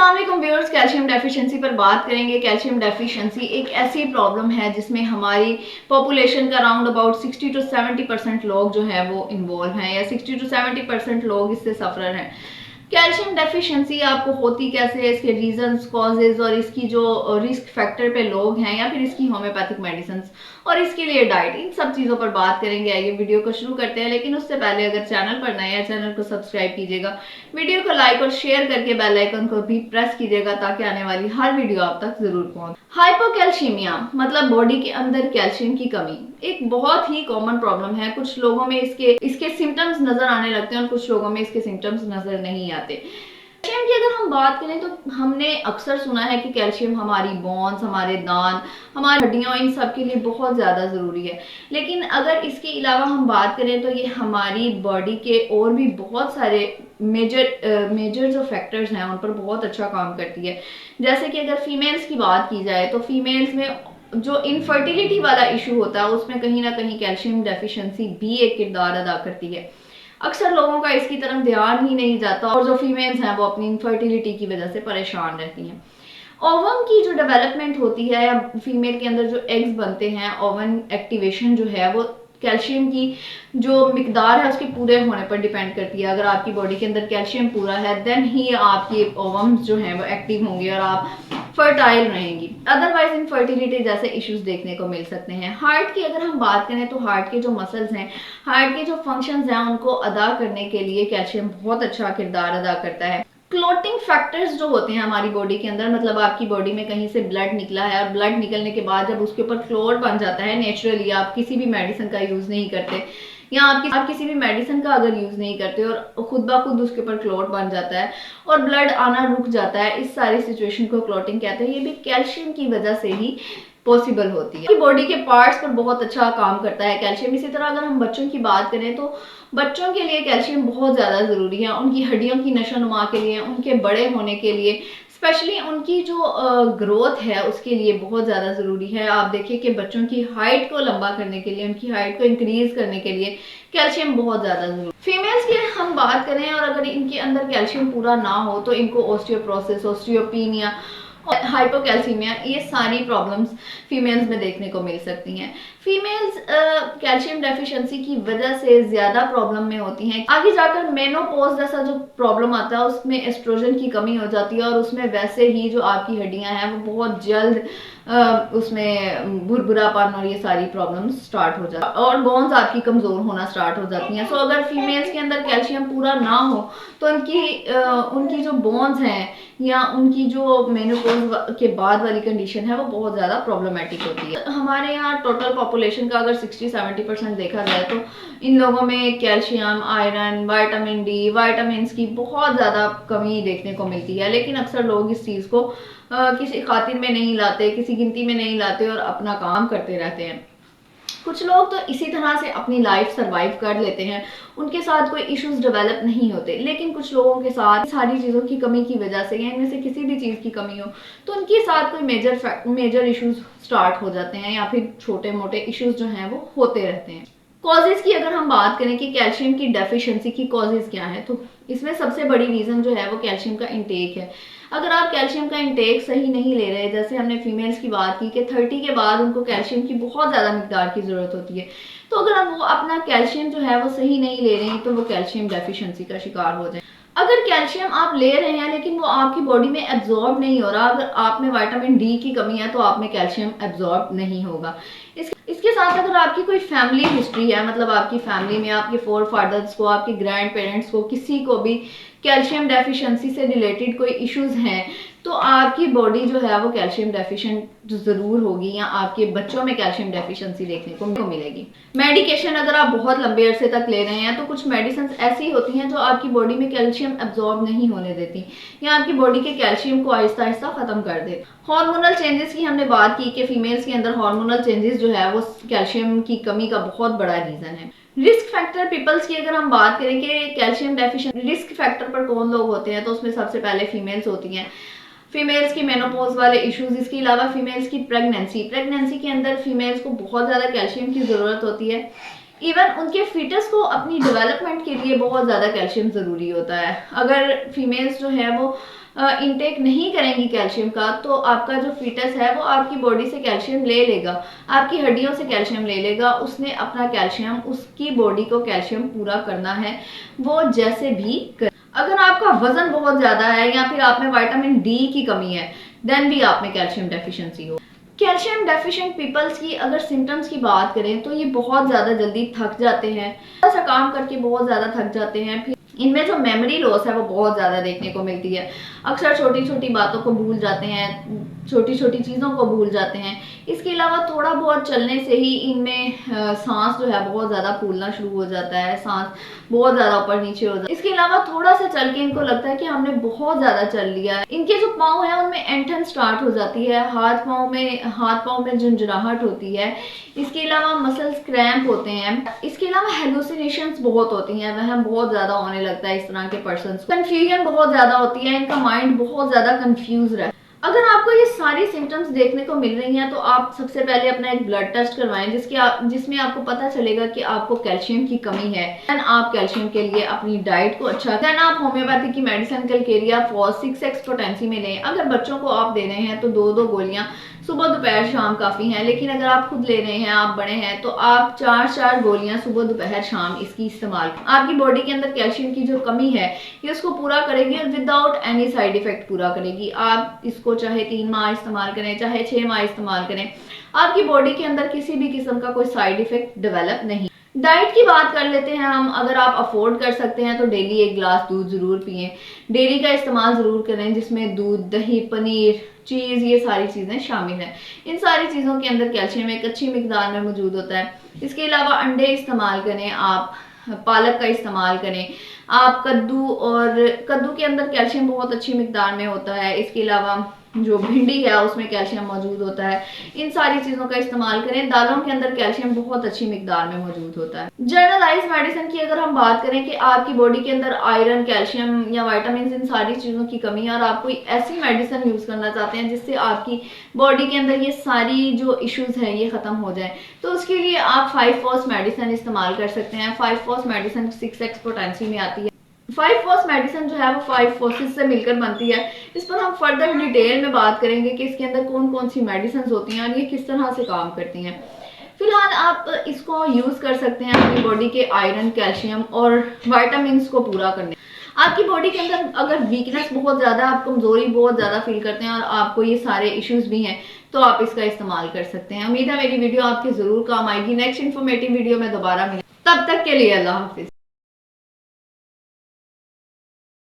अस्सलाम वालेकुम viewers, calcium deficiency पर बात करेंगे। कैल्शियम डेफिशिएंसी एक ऐसी प्रॉब्लम है जिसमें हमारी पॉपुलेशन का अराउंड अबाउट 60 to 70% लोग जो है वो इन्वॉल्व हैं या 60 to 70% लोग इससे सफर हैं। कैल्शियम डेफिशिएंसी आपको होती कैसे है, इसके रीजंस, कॉजेज और इसकी जो रिस्क फैक्टर पे लोग हैं या फिर इसकी होम्योपैथिक मेडिसिन और इसके लिए डाइट, इन सब चीज़ों पर बात करेंगे। आइए वीडियो को शुरू करते हैं, लेकिन उससे पहले अगर चैनल पर नए हैं चैनल को सब्सक्राइब कीजिएगा, वीडियो को लाइक और शेयर करके बेल आइकन को भी प्रेस कीजिएगा ताकि आने वाली हर वीडियो आप तक जरूर पहुंचे। हाइपोकैल्शियमिया मतलब बॉडी के अंदर कैल्शियम की कमी एक बहुत ही कॉमन प्रॉब्लम है। कुछ लोगों में इसके सिम्टम्स नजर आने लगते हैं और कुछ लोगों में इसके सिम्टम्स नजर नहीं आते। कैल्शियम की अगर हम बात करें तो हमने अक्सर सुना है कि कैल्शियम हमारी बोन्स, हमारे दांत, हमारी हड्डियों, इन सब के लिए बहुत ज़्यादा ज़रूरी है। लेकिन अगर इसके अलावा हम बात करें तो ये हमारी बॉडी के और भी बहुत सारे मेजर जो फैक्टर्स हैं उन पर बहुत अच्छा काम करती है। जैसे कि अगर फीमेल्स की बात की जाए तो फीमेल्स में जो इनफर्टिलिटी वाला इशू होता है उसमें कहीं ना कहीं कैल्शियम डेफिशिएंसी भी एक किरदार अदा करती है। अक्सर लोगों का इसकी तरफ ध्यान ही नहीं जाता और जो फीमेल्स हैं वो अपनी इनफर्टिलिटी की वजह से परेशान रहती हैं। ओवम की जो डेवलपमेंट होती है या फीमेल के अंदर जो एग्स बनते हैं, ओवन एक्टिवेशन जो है वो कैल्शियम की जो मिकदार है उसके पूरे होने पर डिपेंड करती है। अगर आपकी बॉडी के अंदर कैल्शियम पूरा है देन ही आपके ओवम्स जो हैं वो एक्टिव होंगे और आप फर्टाइल रहेंगी, अदरवाइज इनफर्टिलिटी जैसे इश्यूज देखने को मिल सकते हैं। हार्ट की अगर हम बात करें तो हार्ट के जो मसल्स हैं, हार्ट के जो फंक्शंस हैं उनको अदा करने के लिए कैल्शियम बहुत अच्छा किरदार अदा करता है। क्लोटिंग फैक्टर्स जो होते हैं हमारी बॉडी के अंदर, मतलब आपकी बॉडी में कहीं से ब्लड निकला है और ब्लड निकलने के बाद जब उसके ऊपर क्लोट बन जाता है नेचुरली, आप किसी भी मेडिसिन का यूज नहीं करते या आप किसी भी मेडिसिन का अगर यूज नहीं करते और खुद ब खुद उसके ऊपर क्लोट बन जाता है और ब्लड आना रुक जाता है, इस सारी सिचुएशन को क्लोटिंग कहते हैं। ये भी कैल्शियम की वजह से ही पॉसिबल होती है। बॉडी के पार्ट्स पर बहुत अच्छा काम करता है कैल्शियम। इसी तरह अगर हम बच्चों की बात करें तो बच्चों के लिए कैल्शियम बहुत ज़्यादा ज़रूरी है, उनकी हड्डियों की नशोनुमा के लिए, उनके बड़े होने के लिए, स्पेशली उनकी जो ग्रोथ है उसके लिए बहुत ज़्यादा ज़रूरी है। आप देखिए कि बच्चों की हाइट को लंबा करने के लिए, उनकी हाइट को इंक्रीज करने के लिए कैल्शियम बहुत ज़्यादा ज़रूरी। फीमेल्स की हम बात करें और अगर इनके अंदर कैल्शियम पूरा ना हो तो इनको ऑस्टियोपोरोसिस, ऑस्टियोपीनिया और हाइपोकैल्सीमिया, ये सारी प्रॉब्लम्स फीमेल्स में देखने को मिल सकती हैं। फीमेल्स कैल्शियम डेफिशिएंसी की वजह से ज्यादा प्रॉब्लम में होती हैं। आगे जाकर मेनोपॉज जैसा जो प्रॉब्लम आता है उसमें एस्ट्रोजन की कमी हो जाती है और उसमें वैसे ही जो आपकी हड्डियां हैं वो बहुत जल्द उसमें भुरभुरापन और ये सारी प्रॉब्लम्स स्टार्ट हो जाती है और बोन्स आपकी कमजोर होना स्टार्ट हो जाती हैं। सो अगर फीमेल्स के अंदर कैल्शियम पूरा ना हो तो उनकी जो बोन्स हैं या उनकी जो मेनोपॉज के बाद वाली कंडीशन है वो बहुत ज़्यादा प्रॉब्लमेटिक होती है। हमारे यहाँ टोटल पॉपुलेशन का अगर 60-70% देखा जाए तो इन लोगों में calcium, iron, vitamin D, vitamin की बहुत ज़्यादा कमी देखने को मिलती है। लेकिन अक्सर लोग इस चीज़ को किसी खातिर में नहीं लाते, किसी गिनती में नहीं लाते और अपना काम करते रहते हैं। कुछ लोग तो इसी तरह से अपनी लाइफ सरवाइव कर लेते हैं, उनके साथ कोई इश्यूज डेवलप नहीं होते। लेकिन कुछ लोगों के साथ सारी चीज़ों की कमी की वजह से या इनमें से किसी भी चीज़ की कमी हो तो उनके साथ कोई मेजर इश्यूज स्टार्ट हो जाते हैं या फिर छोटे मोटे इश्यूज जो हैं वो होते रहते हैं। कॉजेज की अगर हम बात करें कि कैल्शियम की डेफिशिएंसी की कॉजेज क्या है तो इसमें सबसे बड़ी रीज़न जो है वो कैल्शियम का इंटेक है। अगर आप कैल्शियम का इंटेक सही नहीं ले रहे, जैसे हमने फीमेल्स की बात की कि 30 के बाद उनको कैल्शियम की बहुत ज़्यादा मिकदार की ज़रूरत होती है, तो अगर वो अपना कैल्शियम जो है वो सही नहीं ले रहे हैं तो वो कैल्शियम डेफिशिएंसी का शिकार हो जाए। अगर कैल्शियम आप ले रहे हैं लेकिन वो आपकी बॉडी में एब्जॉर्ब नहीं हो रहा, अगर आप में विटामिन डी की कमी है तो आप में कैल्शियम एब्जॉर्ब नहीं होगा। इसके साथ अगर आपकी कोई फैमिली हिस्ट्री है, मतलब आपकी फैमिली में आपके फोर फादर्स को, आपके ग्रैंड पेरेंट्स को, किसी को भी कैल्शियम डेफिशिएंसी से रिलेटेड कोई इश्यूज हैं तो आपकी बॉडी जो है वो कैल्शियम डेफिशिएंट जरूर होगी या आपके बच्चों में कैल्शियम डेफिशिएंसी देखने को मिलेगी। मेडिकेशन अगर आप बहुत लंबे अरसे तक ले रहे हैं तो कुछ मेडिसिन ऐसी होती हैं जो आपकी बॉडी में कैल्शियम एब्जॉर्ब नहीं होने देती या आपकी बॉडी के कैल्शियम को आहिस्ता आहिस्ता खत्म कर दे। हार्मोनल चेंजेस की हमने बात की कि फीमेल्स के अंदर हार्मोनल चेंजेस जो है वो कैल्शियम की कमी का बहुत बड़ा रीजन है। रिस्क फैक्टर पीपल्स की अगर हम बात करें कि कैल्शियम डेफिशिएंसी रिस्क फैक्टर पर कौन लोग होते हैं तो उसमें सबसे पहले फीमेल्स होती हैं। फीमेल्स की मेनोपॉज वाले इश्यूज, इसके अलावा फीमेल्स की प्रेगनेंसी के अंदर फीमेल्स को बहुत ज़्यादा कैल्शियम की ज़रूरत होती है। इवन उनके फीटस को अपनी डेवलपमेंट के लिए बहुत ज़्यादा कैल्शियम ज़रूरी होता है। अगर फीमेल्स जो है वो इनटेक नहीं करेंगी कैल्शियम का, तो आपका जो फीटस है वो आपकी बॉडी से कैल्शियम ले लेगा, आपकी हड्डियों से कैल्शियम ले लेगा। उसने अपना कैल्शियम, उसकी बॉडी को कैल्शियम पूरा करना है, वो जैसे भी कर। अगर आपका वजन बहुत ज्यादा है या फिर आप में विटामिन डी की कमी है, देन भी आप में कैल्शियम डेफिशिएंसी हो। कैल्शियम डेफिशिएंट पीपल्स की अगर सिम्टम्स की बात करें तो ये बहुत ज्यादा जल्दी थक जाते हैं, थोड़ा सा काम करके बहुत ज्यादा थक जाते हैं। फिर इनमें जो मेमोरी लॉस है वो बहुत ज्यादा देखने को मिलती है। अक्सर छोटी छोटी बातों को भूल जाते हैं, छोटी छोटी चीजों को भूल जाते हैं। इसके अलावा थोड़ा बहुत चलने से ही इनमें सांस जो है बहुत ज्यादा फूलना शुरू हो जाता है, सांस बहुत ज्यादा ऊपर नीचे हो जाता है। इसके अलावा थोड़ा सा चल के इनको लगता है कि हमने बहुत ज्यादा चल लिया है। इनके जो पाँव है उनमें ऐंठन स्टार्ट हो जाती है, हाथ पाँव में झुंझुनाहट होती है। इसके अलावा मसल्स क्रैम्प होते हैं। इसके अलावा हेलुसिनेशंस बहुत होती हैं, वहम बहुत ज्यादा होने लगता है इस तरह के पर्सन को। कंफ्यूजन बहुत ज्यादा होती है, इनका माइंड बहुत ज्यादा कंफ्यूज रहता है। अगर आपको ये सारी सिम्टम्स देखने को मिल रही हैं तो आप सबसे पहले अपना एक ब्लड टेस्ट करवाएं, जिसमें आपको पता चलेगा कि आपको कैल्शियम की कमी है। देन आप कैल्शियम के लिए अपनी डाइट को अच्छा, देन आप होम्योपैथी की medicine Calcarea for 6x potency में लें। अगर बच्चों को आप दे रहे हैं तो 2-2 गोलियां सुबह दोपहर शाम काफी हैं, लेकिन अगर आप खुद ले रहे हैं, आप बड़े हैं, तो आप 4-4 गोलियां सुबह दोपहर शाम इसकी इस्तेमाल। आपकी बॉडी के अंदर कैल्शियम की जो कमी है ये उसको पूरा करेगी और विदाउट एनी साइड इफेक्ट पूरा करेगी। आप इसको चाहे 3 माह इस्तेमाल करें, चाहे 6 माह इस्तेमाल करें, आपकी बॉडी के अंदर किसी भी किस्म का कोई साइड इफेक्ट डेवलप नहीं। डाइट की बात कर लेते हैं हम। अगर आप अफोर्ड कर सकते हैं तो डेली 1 गिलास दूध जरूर पिएं, डेयरी का इस्तेमाल जरूर करें, जिसमें दूध, दही, पनीर, चीज, ये सारी चीजें शामिल हैं। इन सारी चीजों के अंदर कैल्शियम एक अच्छी मिकदार में मौजूद होता है। इसके अलावा अंडे इस्तेमाल करें, आप पालक का इस्तेमाल करें, आप कद्दू के अंदर कैल्शियम बहुत अच्छी मिकदार में होता है। इसके अलावा जो भिंडी है उसमें कैल्शियम मौजूद होता है। इन सारी चीजों का इस्तेमाल करें। दालों के अंदर कैल्शियम बहुत अच्छी मिकदार में मौजूद होता है। जनरलाइज मेडिसिन की अगर हम बात करें कि आपकी बॉडी के अंदर आयरन, कैल्शियम या विटामिन, इन सारी चीजों की कमी है और आप कोई ऐसी मेडिसिन यूज करना चाहते हैं जिससे आपकी बॉडी के अंदर ये सारी जो इश्यूज हैं ये खत्म हो जाए, तो उसके लिए आप 5-फोर्स मेडिसिन इस्तेमाल कर सकते हैं। 5-फोर्स मेडिसिन 6x पोटेंसी में आती है। 5-फोर्स मेडिसिन जो है वो 5 फोर्सेस से मिलकर बनती है। इस पर हम फर्दर डिटेल में बात करेंगे कि इसके अंदर कौन कौन सी मेडिसिन होती हैं और ये किस तरह से काम करती हैं। फिलहाल आप इसको यूज कर सकते हैं अपनी बॉडी के आयरन, कैल्शियम और विटामिन को पूरा करने। आपकी बॉडी के अंदर अगर वीकनेस बहुत ज्यादा, आप कमजोरी बहुत ज्यादा फील करते हैं और आपको ये सारे इश्यूज भी हैं, तो आप इसका इस्तेमाल कर सकते हैं। उम्मीद है मेरी वीडियो आपके जरूर काम आएगी। नेक्स्ट इन्फॉर्मेटिव वीडियो में दोबारा मिलेंगे, तब तक के लिए अल्लाह हाफिज।